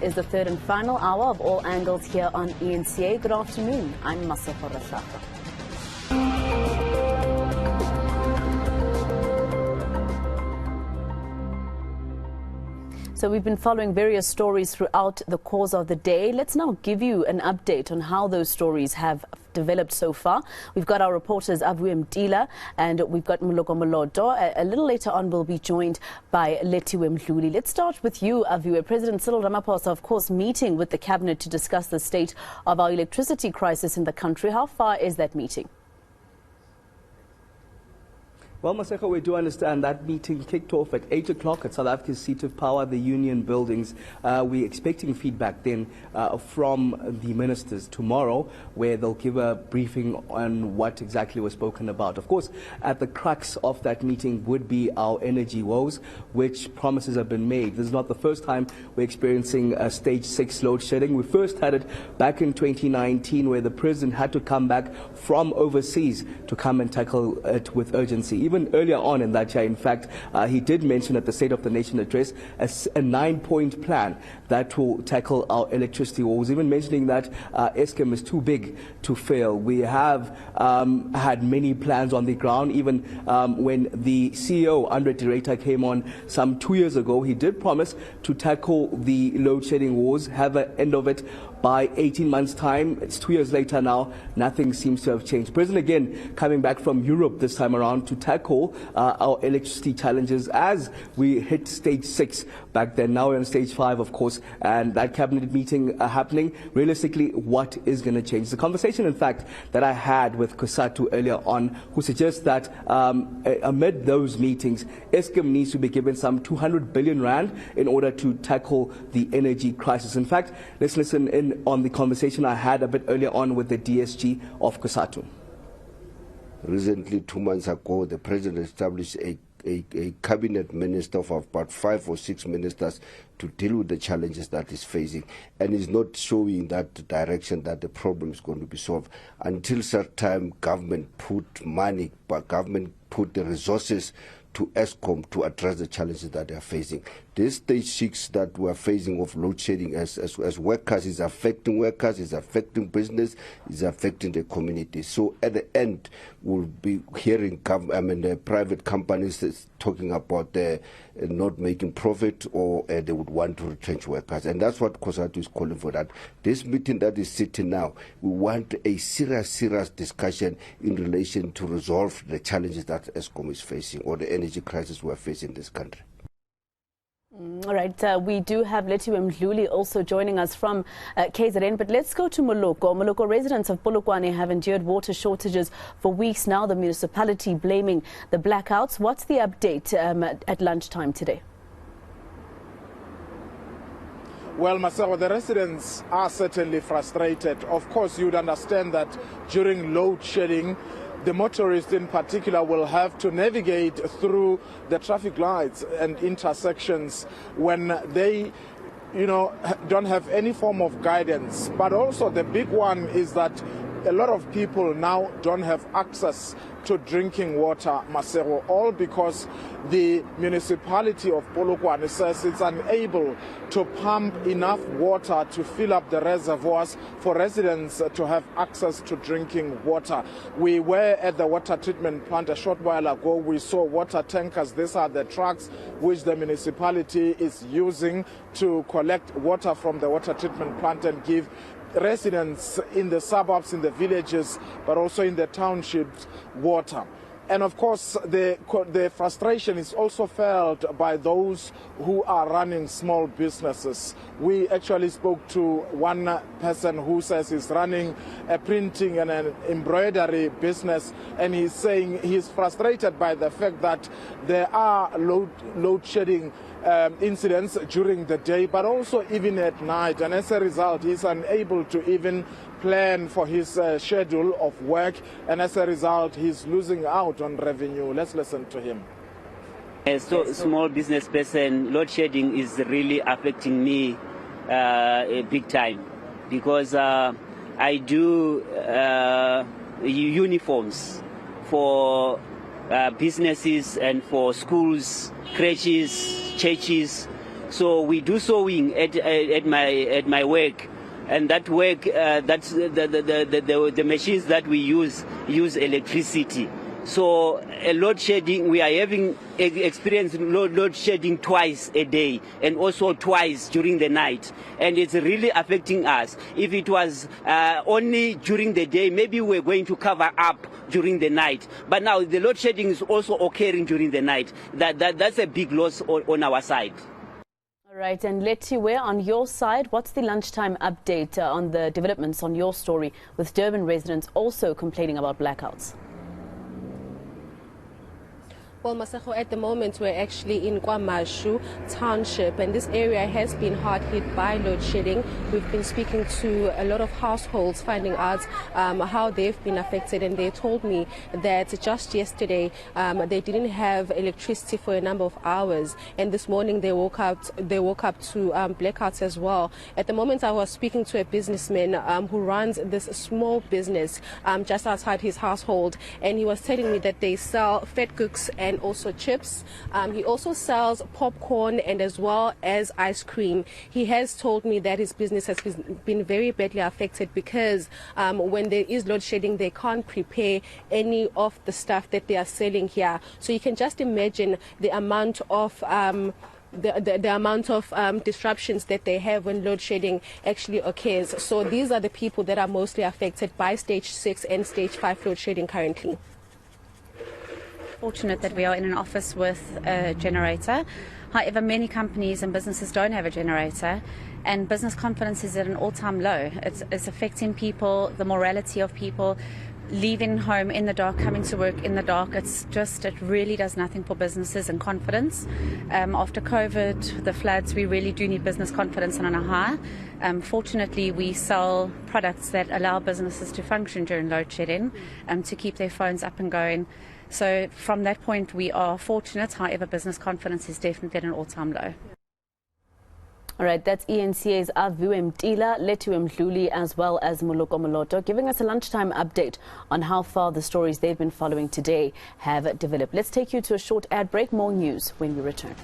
is the third and final hour of All Angles here on eNCA. Good afternoon. I'm Masafo Rashaka. So we've been following various stories throughout the course of the day. Let's now give you an update on how those stories have developed so far. We've got our reporters Aviwe Mtila and we've got Moloko Moloto. A little later on we'll be joined by Aviwe Mtila. Let's start with you, Aviwe. President Cyril Ramaphosa, of course, meeting with the cabinet to discuss the state of our electricity crisis in the country. How far is that meeting? Well, Maseko, we do understand that meeting kicked off at 8 o'clock at South Africa's seat of power, the Union Buildings. We're expecting feedback then from the ministers tomorrow, where they'll give a briefing on what exactly was spoken about. Of course, at the crux of that meeting would be our energy woes, which promises have been made. This is not the first time we're experiencing stage 6 load shedding. We first had it back in 2019, where the president had to come back from overseas to come and tackle it with urgency. Even earlier on in that year, in fact, he did mention at the State of the Nation address a 9-point plan that will tackle our electricity woes, even mentioning that eSCA is too big to fail. We have had many plans on the ground. Even when the CEO, Andre Director, came on some 2 years ago, he did promise to tackle the load shedding woes, have an end of it by 18 months' time. It's 2 years later now. Nothing seems to have changed. President again coming back from Europe this time around to tackle our electricity challenges as we hit stage 6 back then. Now we're on stage 5, of course, and that cabinet meeting happening. Realistically, what is going to change? The conversation, in fact, that I had with Kosatu earlier on, who suggests that amid those meetings, eSCA needs to be given some 200 billion rand in order to tackle the energy crisis. In fact, let's listen in on the conversation I had a bit earlier on with the DSG of Kosatu. Recently, 2 months ago, the president established a cabinet minister of about 5 or 6 ministers to deal with the challenges that is facing, and is not showing that direction that the problem is going to be solved until such time government put money, but government put the resources to ESCOM to address the challenges that they are facing. This stage 6 that we are facing of load shedding as workers is affecting workers, is affecting business, is affecting the community. So at the end, we'll be hearing the private companies talking about not making profit, or they would want to retrench workers. And that's what Kosatu is calling for. That this meeting that is sitting now, we want a serious discussion in relation to resolve the challenges that ESCOM is facing, or the energy crisis we are facing in this country. All right, we do have Aviwe Mtila also joining us from KZN, but let's go to Moloko. Moloko, residents of Polokwane have endured water shortages for weeks now, the municipality blaming the blackouts. What's the update at lunchtime today? Well, Masero, the residents are certainly frustrated. Of course, you'd understand that during load shedding, the motorists in particular will have to navigate through the traffic lights and intersections when they, don't have any form of guidance. But also the big one is that a lot of people now don't have access to drinking water, Masero, all because the municipality of Polokwane says it's unable to pump enough water to fill up the reservoirs for residents to have access to drinking water. We were at the water treatment plant a short while ago. We saw water tankers. These are the trucks which the municipality is using to collect water from the water treatment plant and give residents in the suburbs, in the villages, but also in the townships, water. And of course, the frustration is also felt by those who are running small businesses. We actually spoke to one person who says he's running a printing and an embroidery business, and he's saying he's frustrated by the fact that there are load shedding incidents during the day, but also even at night. And as a result, he's unable to even plan for his schedule of work, and as a result, he's losing out on revenue. Let's listen to him. As a small business person, load shedding is really affecting me big time, because I do uniforms for businesses and for schools, creches, churches, So we do sewing at my work. And that work, that's the machines that we use electricity. So load shedding, we are having experienced load shedding twice a day and also twice during the night. And it's really affecting us. If it was only during the day, maybe we're going to cover up during the night. But now the load shedding is also occurring during the night. That's a big loss on our side. All right, and Aviwe, on your side, what's the lunchtime update on the developments on your story, with Durban residents also complaining about blackouts? Well, Maseko, at the moment we're actually in KwaMashu township, and this area has been hard hit by load shedding. We've been speaking to a lot of households, finding out how they've been affected, and they told me that just yesterday they didn't have electricity for a number of hours, and this morning they woke up to blackouts as well. At the moment I was speaking to a businessman who runs this small business just outside his household, and he was telling me that they sell fat cooks and also chips. He also sells popcorn and as well as ice cream. He has told me that his business has been very badly affected because when there is load shedding, they can't prepare any of the stuff that they are selling here. So you can just imagine the amount of the amount of disruptions that they have when load shedding actually occurs. So these are the people that are mostly affected by stage 6 and stage 5 load shedding currently. Fortunate that we are in an office with a generator. However, many companies and businesses don't have a generator, and business confidence is at an all-time low. It's affecting people, the morality of people, leaving home in the dark, coming to work in the dark. It really does nothing for businesses and confidence. After COVID, the floods, we really do need business confidence on a high. Fortunately, we sell products that allow businesses to function during load shedding, to keep their phones up and going. So from that point, we are fortunate. However, business confidence is definitely at an all-time low. All right, that's eNCA's Aviwe Mtila, Aviwe Mtila, as well as Moloko Moloto, giving us a lunchtime update on how far the stories they've been following today have developed. Let's take you to a short ad break. More news when we return.